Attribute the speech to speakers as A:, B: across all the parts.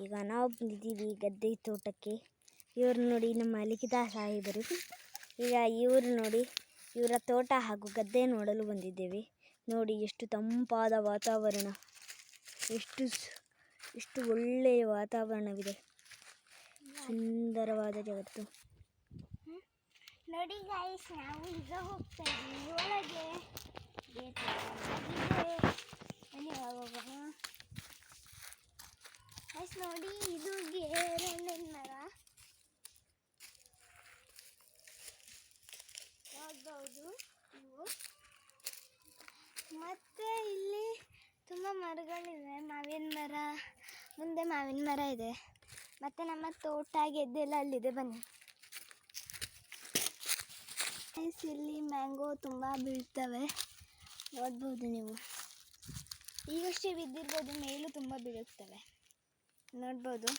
A: ಈಗ ನಾವು ಬಂದಿದ್ದೀವಿ ಗದ್ದೆ ತೋಟಕ್ಕೆ. ಇವರು ನೋಡಿ ನಮ್ಮ ಲಿಖಿತ ಸಾಹೇಬರು. ಈಗ ಇವರು ನೋಡಿ ಇವರ ತೋಟ ಹಾಗೂ ಗದ್ದೆ ನೋಡಲು ಬಂದಿದ್ದೇವೆ. ನೋಡಿ ಎಷ್ಟು ತಂಪಾದ ವಾತಾವರಣ, ಎಷ್ಟು ಒಳ್ಳೆಯ ವಾತಾವರಣವಿದೆ, ಸುಂದರವಾದ ಜಗತ್ತು.
B: ನೋಡಿ ಗಾಯ್ಸ್, ನಾವು ಈಗ ಹೋಗ್ತಾ ಇದ್ದೀವಿ ಒಳಗೆ. ಗೈಸ್ ನೋಡಿ, ಇದು ಗೇರಣ್ಣಿನ ಮರ ನೋಡ್ಬೋದು ನೀವು. ಮತ್ತೆ ಇಲ್ಲಿ ತುಂಬ ಮರಗಳಿವೆ. ಮಾವಿನ ಮರ, ಮುಂದೆ ಮಾವಿನ ಮರ ಇದೆ. ಮತ್ತೆ ನಮ್ಮ ತೋಟ ಗೆದ್ದೆಲ್ಲ ಅಲ್ಲಿದೆ, ಬನ್ನಿ. ಇಲ್ಲಿ ಮ್ಯಾಂಗೋ ತುಂಬ ಬೀಳ್ತವೆ, ನೋಡ್ಬೋದು ನೀವು. ಈಗಷ್ಟೇ ಬಿದ್ದಿರ್ಬೋದು, ಮೇಲೂ ತುಂಬ ಬೀಳುತ್ತವೆ, ನೋಡ್ಬೋದು.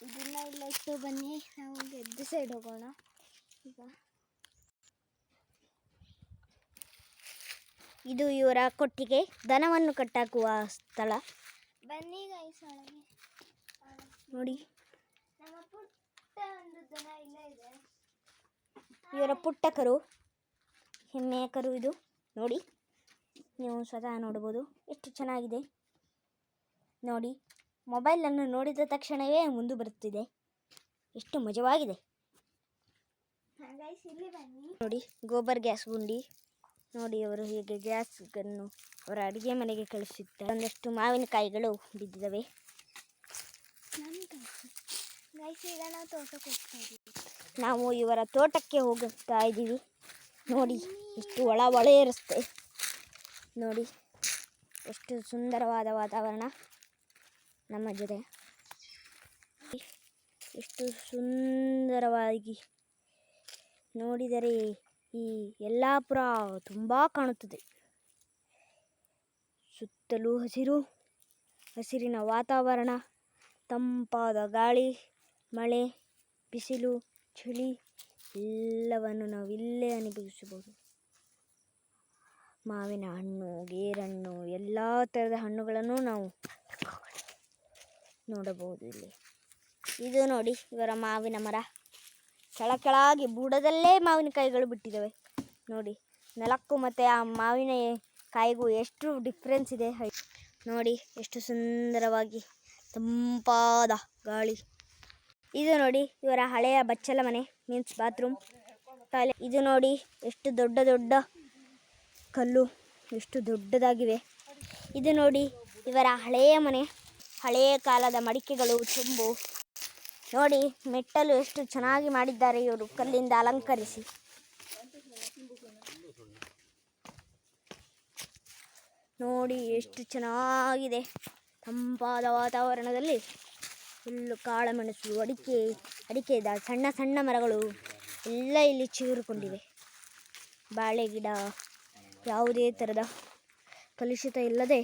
B: ಇದನ್ನ ಇಲ್ಲ ಇಟ್ಟು ಬನ್ನಿ, ನಾವು ಗೆದ್ದೆ ಸೈಡ್ ಹೋಗೋಣ. ಈಗ
A: ಇದು ಇವರ ಕೊಟ್ಟಿಗೆ, ದನವನ್ನು ಕಟ್ಟಾಕುವ ಸ್ಥಳ.
B: ಬನ್ನಿ ಗೈಸ್ ಒಳಗೆ
A: ನೋಡಿ.
B: ನಮ್ಮ ಪುಟ್ಟ ಒಂದು ದನ ಇಲ್ಲೇ ಇದೆ.
A: ಇವರ ಪುಟ್ಟ ಕರು, ಹೆಮ್ಮೆಯ ಕರು ಇದು. ನೋಡಿ, ನೀವು ಸ್ವತಃ ನೋಡ್ಬೋದು ಎಷ್ಟು ಚೆನ್ನಾಗಿದೆ. ನೋಡಿ, ಮೊಬೈಲನ್ನು ನೋಡಿದ ತಕ್ಷಣವೇ ಮುಂದೆ ಬರುತ್ತಿದೆ, ಎಷ್ಟು ಮಜವಾಗಿದೆ.
B: ಇಲ್ಲಿ ಬನ್ನಿ.
A: ನೋಡಿ, ಗೋಬರ್ ಗ್ಯಾಸ್ ಗುಂಡಿ. ನೋಡಿ, ಅವರು ಹೀಗೆ ಗ್ಯಾಸನ್ನು ಅವರ ಅಡುಗೆ ಮನೆಗೆ ಕಳಿಸುತ್ತಾರೆ. ಒಂದಷ್ಟು ಮಾವಿನಕಾಯಿಗಳು ಬಿದ್ದಿದ್ದಾವೆ.
B: ಈಗ ನಾವು ತೋಟಕ್ಕೆ ಹೋಗ್ತಾ ಇದ್ದೀವಿ.
A: ನಾವು ಇವರ ತೋಟಕ್ಕೆ ಹೋಗುತ್ತಾ ಇದ್ದೀವಿ. ನೋಡಿ, ಎಷ್ಟು ಒಳಗೆ ರಸ್ತೆ. ನೋಡಿ, ಎಷ್ಟು ಸುಂದರವಾದ ವಾತಾವರಣ ನಮ್ಮ ಜೊತೆ. ಎಷ್ಟು ಸುಂದರವಾಗಿ ನೋಡಿದರೆ ಈ ಯಲ್ಲಾಪುರ ತುಂಬ ಕಾಣುತ್ತದೆ. ಸುತ್ತಲೂ ಹಸಿರಿನ ವಾತಾವರಣ, ತಂಪಾದ ಗಾಳಿ, ಮಳೆ, ಬಿಸಿಲು, ಚಳಿ ಎಲ್ಲವನ್ನು ನಾವು ಇಲ್ಲೇ ಅನುಭವಿಸಬಹುದು. ಮಾವಿನ ಹಣ್ಣು, ಗೇರಣ್ಣು, ಎಲ್ಲ ಥರದ ಹಣ್ಣುಗಳನ್ನು ನಾವು ನೋಡಬಹುದು ಇಲ್ಲಿ. ಇದು ನೋಡಿ, ಇವರ ಮಾವಿನ ಮರ. ಕೆಳಗೆ ಬುಡದಲ್ಲೇ ಮಾವಿನಕಾಯಿಗಳು ಬಿಟ್ಟಿದ್ದಾವೆ. ನೋಡಿ, ನೆಲಕ್ಕೂ ಮತ್ತು ಆ ಮಾವಿನ ಕಾಯಿಗೂ ಎಷ್ಟು ಡಿಫ್ರೆನ್ಸ್ ಇದೆ. ನೋಡಿ, ಎಷ್ಟು ಸುಂದರವಾಗಿ ತಂಪಾದ ಗಾಳಿ. ಇದು ನೋಡಿ, ಇವರ ಹಳೆಯ ಬಚ್ಚಲ ಮನೆ, ಮೀನ್ಸ್ ಬಾತ್ರೂಮ್, ಟಾಯ್ಲೆಟ್. ಇದು ನೋಡಿ, ಎಷ್ಟು ದೊಡ್ಡ ಕಲ್ಲು, ಎಷ್ಟು ದೊಡ್ಡದಾಗಿವೆ. ಇದು ನೋಡಿ, ಇವರ ಹಳೆಯ ಮನೆ, ಹಳೆಯ ಕಾಲದ ಮಡಿಕೆಗಳು, ಚೊಂಬು. ನೋಡಿ, ಮೆಟ್ಟಲು ಎಷ್ಟು ಚೆನ್ನಾಗಿ ಮಾಡಿದ್ದಾರೆ ಇವರು, ಕಲ್ಲಿಂದ ಅಲಂಕರಿಸಿ. ನೋಡಿ, ಎಷ್ಟು ಚೆನ್ನಾಗಿದೆ. ತಂಪಾದ ವಾತಾವರಣದಲ್ಲಿ ಫುಲ್ಲು ಕಾಳುಮೆಣಸು, ಅಡಿಕೆ ಸಣ್ಣ ಮರಗಳು ಎಲ್ಲ ಇಲ್ಲಿ ಚಿಗುರಿಕೊಂಡಿವೆ. ಬಾಳೆ ಗಿಡ, ಯಾವುದೇ ಥರದ ಕಲುಷಿತ ಇಲ್ಲದೆ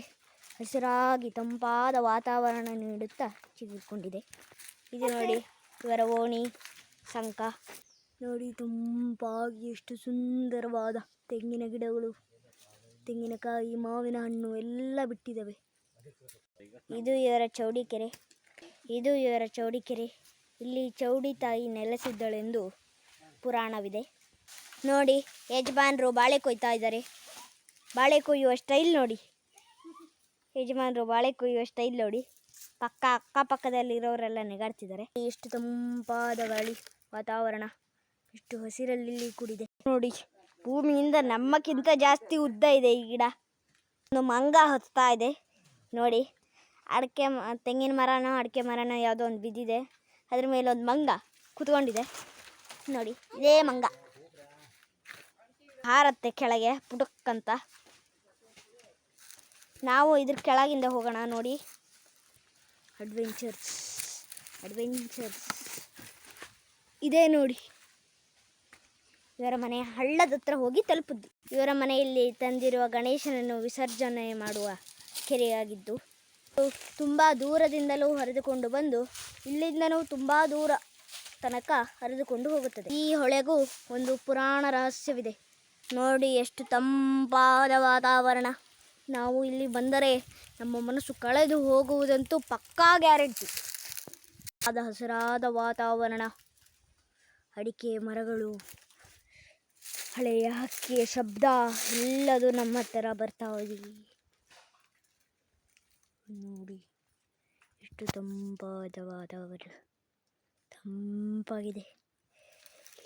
A: ಹಸಿರಾಗಿ ತಂಪಾದ ವಾತಾವರಣ ನೀಡುತ್ತಾ ಚಿಗುರಿಕೊಂಡಿದೆ. ಇದು ನೋಡಿ, ಇವರ ಓಣಿ, ಸಂಕ. ನೋಡಿ, ತಂಪಾಗಿ ಎಷ್ಟು ಸುಂದರವಾದ ತೆಂಗಿನ ಗಿಡಗಳು, ತೆಂಗಿನಕಾಯಿ, ಮಾವಿನ ಹಣ್ಣು ಎಲ್ಲ ಬಿಟ್ಟಿದ್ದಾವೆ. ಇದು ಇವರ ಚೌಡಿಕೆರೆ. ಇಲ್ಲಿ ಚೌಡಿ ತಾಯಿ ನೆಲೆಸಿದ್ದಳೆಂದು ಪುರಾಣವಿದೆ. ನೋಡಿ, ಯಜಮಾನರು ಬಾಳೆ ಕೊಯ್ತಾ ಇದ್ದಾರೆ. ಬಾಳೆ ಕೊಯ್ಯುವ ಸ್ಟೈಲ್ ನೋಡಿ, ಅಕ್ಕಪಕ್ಕದಲ್ಲಿರೋರೆಲ್ಲ ನೆಗಾಡ್ತಿದ್ದಾರೆ. ಎಷ್ಟು ತಂಪಾದ ಗಾಳಿ, ವಾತಾವರಣ, ಎಷ್ಟು ಹಸಿರಲ್ಲಿ ಕೂಡಿದೆ. ನೋಡಿ, ಭೂಮಿಯಿಂದ ನಮ್ಮಕ್ಕಿಂತ ಜಾಸ್ತಿ ಉದ್ದ ಇದೆ ಈ ಗಿಡ. ಒಂದು ಮಂಗ ಹತ್ತಾ ಇದೆ. ನೋಡಿ, ತೆಂಗಿನ ಮರನೋ ಅಡಿಕೆ ಮರನೋ ಯಾವುದೋ ಒಂದು ಬಿದ್ದಿದೆ, ಅದ್ರ ಮೇಲೆ ಒಂದು ಮಂಗ ಕೂತ್ಕೊಂಡಿದೆ. ನೋಡಿ, ಇದೇ ಮಂಗ ಹಾರತ್ತೆ ಕೆಳಗೆ ಪುಟಕ್ಕಂತ. ನಾವು ಇದ್ರ ಕೆಳಗಿಂದ ಹೋಗೋಣ. ನೋಡಿ, ಅಡ್ವೆಂಚರ್ಸ್ ಇದೇ ನೋಡಿ. ಇವರ ಮನೆ ಹಳ್ಳದ ಹತ್ರ ಹೋಗಿ ತಲುಪಿದ್ದು. ಇವರ ಮನೆಯಲ್ಲಿ ತಂದಿರುವ ಗಣೇಶನನ್ನು ವಿಸರ್ಜನೆ ಮಾಡುವ ಕೆರೆಯಾಗಿದ್ದು, ತುಂಬ ದೂರದಿಂದಲೂ ಹರಿದುಕೊಂಡು ಬಂದು ಇಲ್ಲಿಂದಲೂ ತುಂಬ ದೂರ ತನಕ ಹರಿದುಕೊಂಡು ಹೋಗುತ್ತದೆ. ಈ ಹೊಳೆಗೂ ಒಂದು ಪುರಾಣ ರಹಸ್ಯವಿದೆ. ನೋಡಿ, ಎಷ್ಟು ತಂಪಾದ ವಾತಾವರಣ. ನಾವು ಇಲ್ಲಿ ಬಂದರೆ ನಮ್ಮ ಮನಸ್ಸು ಕಳೆದು ಹೋಗುವುದಂತೂ ಪಕ್ಕಾ ಗ್ಯಾರಂಟಿ. ಹಸಿರಾದ ವಾತಾವರಣ, ಅಡಿಕೆ ಮರಗಳು, ಹಳೆಯ ಹಕ್ಕಿಯ ಶಬ್ದ ಎಲ್ಲದು ನಮ್ಮ ಹತ್ತಿರ ಬರ್ತಾ ಇದೆ. ನೋಡಿ ಎಷ್ಟು ತಂಪಾದ ವಾತಾವರಣ, ತಂಪಾಗಿದೆ.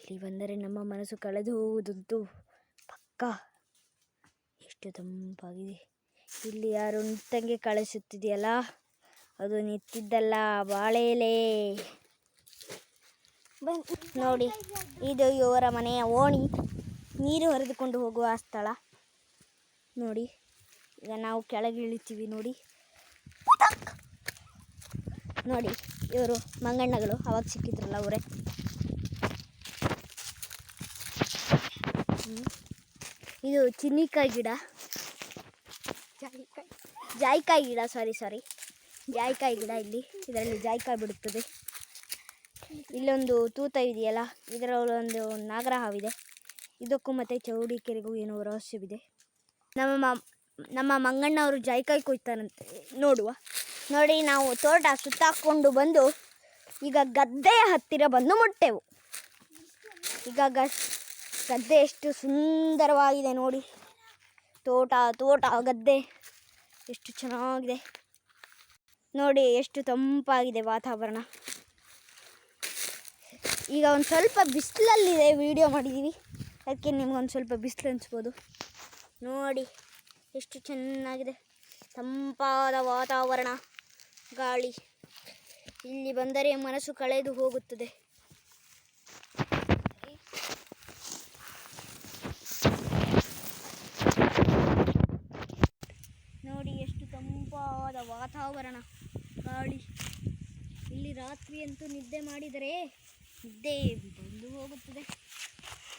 A: ಇಲ್ಲಿ ಬಂದರೆ ನಮ್ಮ ಮನಸ್ಸು ಕಳೆದು ಹೋಗುವುದಂತೂ ಪಕ್ಕ. ಎಷ್ಟು ತಂಪಾಗಿದೆ. ಇಲ್ಲಿ ಯಾರು ನಿತ್ತಂಗೆ ಕಳಿಸುತ್ತಿದೆಯಲ್ಲ, ಅದು ನಿಂತಿದ್ದಲ್ಲ, ಬಾಳೆ ಎಲೆ. ನೋಡಿ, ಇದು ಇವರ ಮನೆಯ ಓಣಿ, ನೀರು ಹರಿದುಕೊಂಡು ಹೋಗುವ ಸ್ಥಳ. ನೋಡಿ, ಈಗ ನಾವು ಕೆಳಗೆ ಇಳಿತೀವಿ. ನೋಡಿ ನೋಡಿ, ಇವರು ಮಂಗಣ್ಣಗಳು, ಅವಾಗ ಸಿಕ್ಕಿದ್ರಲ್ಲ ಅವರೇ. ಇದು ಚಿನ್ನಿಕಾಯಿ ಗಿಡ, ಜಾಯಿಕಾಯಿ ಗಿಡ, ಸಾರಿ ಜಾಯಿಕಾಯಿ ಗಿಡ. ಇದರಲ್ಲಿ ಜಾಯಿಕಾಯಿ ಬಿಡುತ್ತದೆ. ಇಲ್ಲೊಂದು ತೂತ ಇದೆಯಲ್ಲ, ಇದರಲ್ಲಿ ಒಂದು ನಾಗರ ಹಾವಿದೆ. ಇದಕ್ಕೂ ಮತ್ತು ಚೌಡಿಕೆರೆಗೂ ಏನೋ ರಹಸ್ಯವಿದೆ. ನಮ್ಮ ಮಂಗಣ್ಣವರು ಜಾಯಿಕಾಯಿ ಕೊಯ್ತಾರಂತೆ, ನೋಡುವ. ನೋಡಿ, ನಾವು ತೋಟ ಸುತ್ತಾಕೊಂಡು ಬಂದು ಈಗ ಗದ್ದೆಯ ಹತ್ತಿರ ಬಂದು ಮುಟ್ಟೆವು. ಈಗ ಗದ್ದೆ ಎಷ್ಟು ಸುಂದರವಾಗಿದೆ ನೋಡಿ. ತೋಟ ಗದ್ದೆ ಎಷ್ಟು ಚೆನ್ನಾಗಿದೆ ನೋಡಿ, ಎಷ್ಟು ತಂಪಾಗಿದೆ ವಾತಾವರಣ. ಈಗ ಒಂದು ಸ್ವಲ್ಪ ಬಿಸಿಲಲ್ಲಿದೆ, ವಿಡಿಯೋ ಮಾಡಿದ್ದೀವಿ, ಅದಕ್ಕೆ ನಿಮ್ಗೊಂದು ಸ್ವಲ್ಪ ಬಿಸಿಲು ಅನಿಸ್ಬೋದು. ನೋಡಿ ಎಷ್ಟು ಚೆನ್ನಾಗಿದೆ, ತಂಪಾದ ವಾತಾವರಣ, ಗಾಳಿ. ಇಲ್ಲಿ ಬಂದರೆ ಮನಸ್ಸು ಕಳೆದು ಹೋಗುತ್ತದೆ. ನೋಡಿ ಎಷ್ಟು ತಂಪಾದ ವಾತಾವರಣ, ಗಾಳಿ. ಇಲ್ಲಿ ರಾತ್ರಿ ಅಂತೂ ನಿದ್ದೆ ಮಾಡಿದರೆ ನಿದ್ದೆ ಬಂದು ಹೋಗುತ್ತದೆ.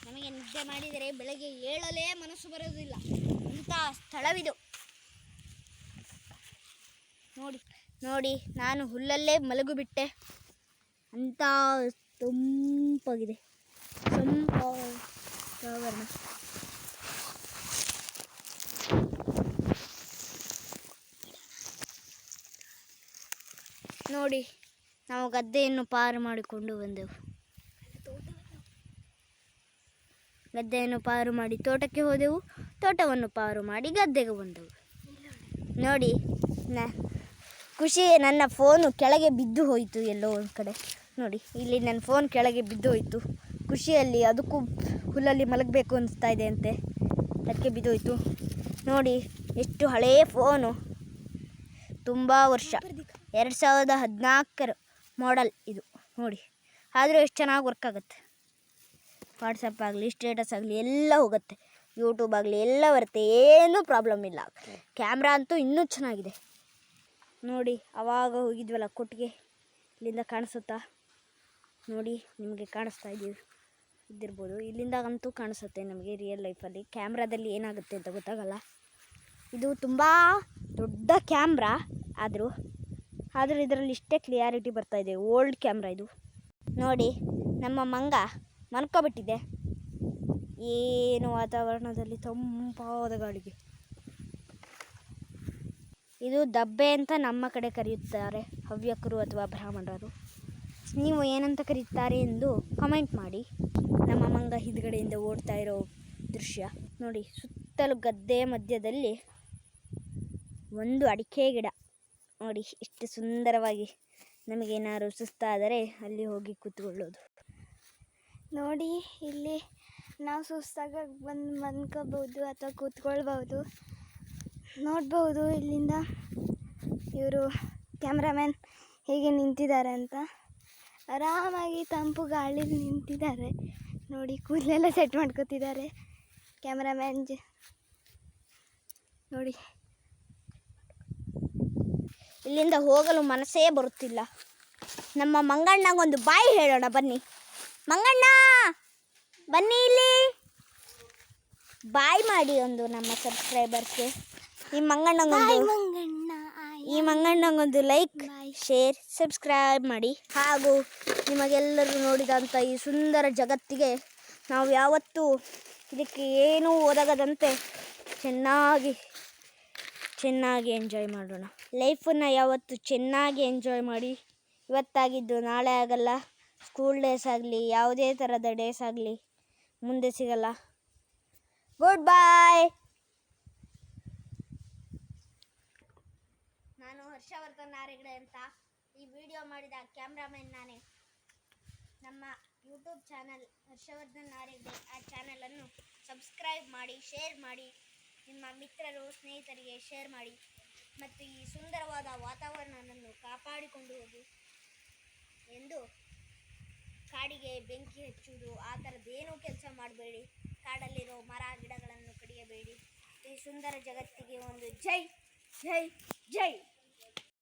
A: ನಮಗೆ ನಿದ್ದೆ ಮಾಡಿದರೆ ಬೆಳಗ್ಗೆ ಏಳಲೇ ಮನಸ್ಸು ಬರೋದಿಲ್ಲ, ಅಂಥ ಸ್ಥಳವಿದು. ನೋಡಿ, ನಾನು ಹುಲ್ಲಲ್ಲೇ ಮಲಗಿಬಿಟ್ಟೆ, ಅಂಥ ತಂಪಾಗಿದೆ ವಾತಾವರಣ. ನೋಡಿ, ನಾವು ಗದ್ದೆಯನ್ನು ಪಾರು ಮಾಡಿಕೊಂಡು ಬಂದೆವು. ಗದ್ದೆಯನ್ನು ಪಾರು ಮಾಡಿ ತೋಟಕ್ಕೆ ಹೋದೆವು, ತೋಟವನ್ನು ಪಾರು ಮಾಡಿ ಗದ್ದೆಗೆ ಬಂದೆವು. ನೋಡಿ, ಖುಷಿ, ನನ್ನ ಫೋನು ಕೆಳಗೆ ಬಿದ್ದು ಹೋಯಿತು ಎಲ್ಲೋ ಒಂದು ಕಡೆ. ನೋಡಿ, ಇಲ್ಲಿ ನನ್ನ ಫೋನ್ ಕೆಳಗೆ ಬಿದ್ದು ಹೋಯಿತು ಖುಷಿಯಲ್ಲಿ. ಅದಕ್ಕೂ ಹುಲ್ಲಲ್ಲಿ ಮಲಗಬೇಕು ಅನಿಸ್ತಾ ಇದೆ ಅಂತೆ, ಅದಕ್ಕೆ ಬಿದ್ದೋಯ್ತು. ನೋಡಿ, ಎಷ್ಟು ಹಳೆಯ ಫೋನು, ತುಂಬ ವರ್ಷ, 2014 ಮಾಡೆಲ್ ಇದು. ನೋಡಿ, ಆದರೂ ಎಷ್ಟು ಚೆನ್ನಾಗಿ ವರ್ಕ್ ಆಗುತ್ತೆ. ವಾಟ್ಸಪ್ ಆಗಲಿ, ಸ್ಟೇಟಸ್ ಆಗಲಿ ಎಲ್ಲ ಹೋಗುತ್ತೆ, ಯೂಟ್ಯೂಬ್ ಆಗಲಿ ಎಲ್ಲ ಬರುತ್ತೆ, ಏನೂ ಪ್ರಾಬ್ಲಮ್ ಇಲ್ಲ. ಕ್ಯಾಮ್ರಾ ಅಂತೂ ಇನ್ನೂ ಚೆನ್ನಾಗಿದೆ. ನೋಡಿ, ಆವಾಗ ಹೋಗಿದ್ವಲ್ಲ ಕೊಟ್ಟಿಗೆ, ಇಲ್ಲಿಂದ ಕಾಣಿಸುತ್ತಾ? ನೋಡಿ, ನಿಮಗೆ ಕಾಣಿಸ್ತಾ ಇದ್ದಿರ್ಬೋದು. ಇಲ್ಲಿಂದಾಗಂತೂ ಕಾಣಿಸುತ್ತೆ ನಮಗೆ ರಿಯಲ್ ಲೈಫಲ್ಲಿ. ಕ್ಯಾಮ್ರಾದಲ್ಲಿ ಏನಾಗುತ್ತೆ ಅಂತ ಗೊತ್ತಾಗಲ್ಲ. ಇದು ತುಂಬ ದೊಡ್ಡ ಕ್ಯಾಮ್ರಾ, ಆದರೂ ಇದರಲ್ಲಿ ಇಷ್ಟೇ ಕ್ಲಿಯಾರಿಟಿ ಬರ್ತಾಯಿದೆ. ಓಲ್ಡ್ ಕ್ಯಾಮ್ರಾ ಇದು. ನೋಡಿ, ನಮ್ಮ ಮಂಗ ಮನ್ಕೊಬಿಟ್ಟಿದೆ. ಏನು ವಾತಾವರಣದಲ್ಲಿ ತಂಪಾದ ಗಾಳಿಗೆ. ಇದು ದಬ್ಬೆ ಅಂತ ನಮ್ಮ ಕಡೆ ಕರೆಯುತ್ತಾರೆ ಹವ್ಯಕರು ಅಥವಾ ಬ್ರಾಹ್ಮಣರು. ನೀವು ಏನಂತ ಕರೆಯುತ್ತಾರೆ ಎಂದು ಕಮೆಂಟ್ ಮಾಡಿ. ನಮ್ಮ ಮಂಗ ಹಿಂದ್ಗಡೆಯಿಂದ ಓಡ್ತಾ ಇರೋ ದೃಶ್ಯ ನೋಡಿ. ಸುತ್ತಲೂ ಗದ್ದೆ ಮಧ್ಯದಲ್ಲಿ ಒಂದು ಅಡಿಕೆ ಗಿಡ ನೋಡಿ, ಎಷ್ಟು ಸುಂದರವಾಗಿ. ನಮಗೇನಾದ್ರು ಸುಸ್ತಾದರೆ ಅಲ್ಲಿ ಹೋಗಿ ಕೂತ್ಕೊಳ್ಳೋದು.
B: ನೋಡಿ, ಇಲ್ಲಿ ನಾವು ಸುಸ್ತಾಗ ಬಂದು ಮನ್ಕೋಬೋದು ಅಥವಾ ಕೂತ್ಕೊಳ್ಬೋದು. ನೋಡ್ಬೋದು ಇಲ್ಲಿಂದ ಇವರು ಕ್ಯಾಮ್ರಾಮ್ಯಾನ್ ಹೇಗೆ ನಿಂತಿದ್ದಾರೆ ಅಂತ. ಆರಾಮಾಗಿ ತಂಪು ಗಾಳಿಲಿ ನಿಂತಿದ್ದಾರೆ ನೋಡಿ. ಕೂದಲೆಲ್ಲ ಸೆಟ್ ಮಾಡ್ಕೊತಿದ್ದಾರೆ ಕ್ಯಾಮ್ರಾಮ್ಯಾನ್ ನೋಡಿ.
A: ಇಲ್ಲಿಂದ ಹೋಗಲು ಮನಸ್ಸೇ ಬರುತ್ತಿಲ್ಲ. ನಮ್ಮ ಮಂಗಣ್ಣಗೊಂದು ಬಾಯ್ ಹೇಳೋಣ ಬನ್ನಿ. ಮಂಗಣ್ಣ ಬನ್ನಿ, ಇಲ್ಲಿ ಬಾಯ್ ಮಾಡಿ ಒಂದು ನಮ್ಮ ಸಬ್ಸ್ಕ್ರೈಬರ್ಸ್ಗೆ. ಈ ಮಂಗಣ್ಣಗೊಂದು ಲೈಕ್, ಶೇರ್, ಸಬ್ಸ್ಕ್ರೈಬ್ ಮಾಡಿ. ಹಾಗೂ ನಿಮಗೆಲ್ಲರೂ ನೋಡಿದಂಥ ಈ ಸುಂದರ ಜಗತ್ತಿಗೆ ನಾವು ಯಾವತ್ತೂ ಇದಕ್ಕೆ ಏನೂ ಒದಗದಂತೆ ಚೆನ್ನಾಗಿ ಎಂಜಾಯ್ ಮಾಡೋಣ. ಲೈಫನ್ನು ಯಾವತ್ತು ಚೆನ್ನಾಗಿ ಎಂಜಾಯ್ ಮಾಡಿ. ಇವತ್ತಾಗಿದ್ದು ನಾಳೆ ಆಗಲ್ಲ. ಸ್ಕೂಲ್ ಡೇಸ್ ಆಗಲಿ, ಯಾವುದೇ ಥರದ ಡೇಸ್ ಆಗಲಿ ಮುಂದೆ ಸಿಗಲ್ಲ. ಗುಡ್ ಬಾಯ್. ನಾನು ಹರ್ಷವರ್ಧನ್ ನಾರೆಗಡೆ ಅಂತ. ಈ ವಿಡಿಯೋ ಮಾಡಿದ ಕ್ಯಾಮ್ರಾಮನ್ ನಾನೇ. ನಮ್ಮ ಯೂಟ್ಯೂಬ್ ಚಾನಲ್ ಹರ್ಷವರ್ಧನ್ ನಾರೆಗಡೆ, ಆ ಚಾನಲನ್ನು ಸಬ್ಸ್ಕ್ರೈಬ್ ಮಾಡಿ, ಶೇರ್ ಮಾಡಿ, ನಿಮ್ಮ ಮಿತ್ರರು ಸ್ನೇಹಿತರಿಗೆ ಶೇರ್ ಮಾಡಿ. ಮತ್ತು ಈ ಸುಂದರವಾದ ವಾತಾವರಣವನ್ನು ಕಾಪಾಡಿಕೊಂಡು ಹೋಗಿ ಎಂದು. ಕಾಡಿಗೆ ಬೆಂಕಿ ಹಚ್ಚುವುದು ಆ ಥರದ್ದೇನೂ ಕೆಲಸ ಮಾಡಬೇಡಿ. ಕಾಡಲ್ಲಿರೋ ಮರ ಗಿಡಗಳನ್ನು ಕಡಿಯಬೇಡಿ. ಈ ಸುಂದರ ಜಗತ್ತಿಗೆ ಒಂದು ಜೈ ಜೈ ಜೈ.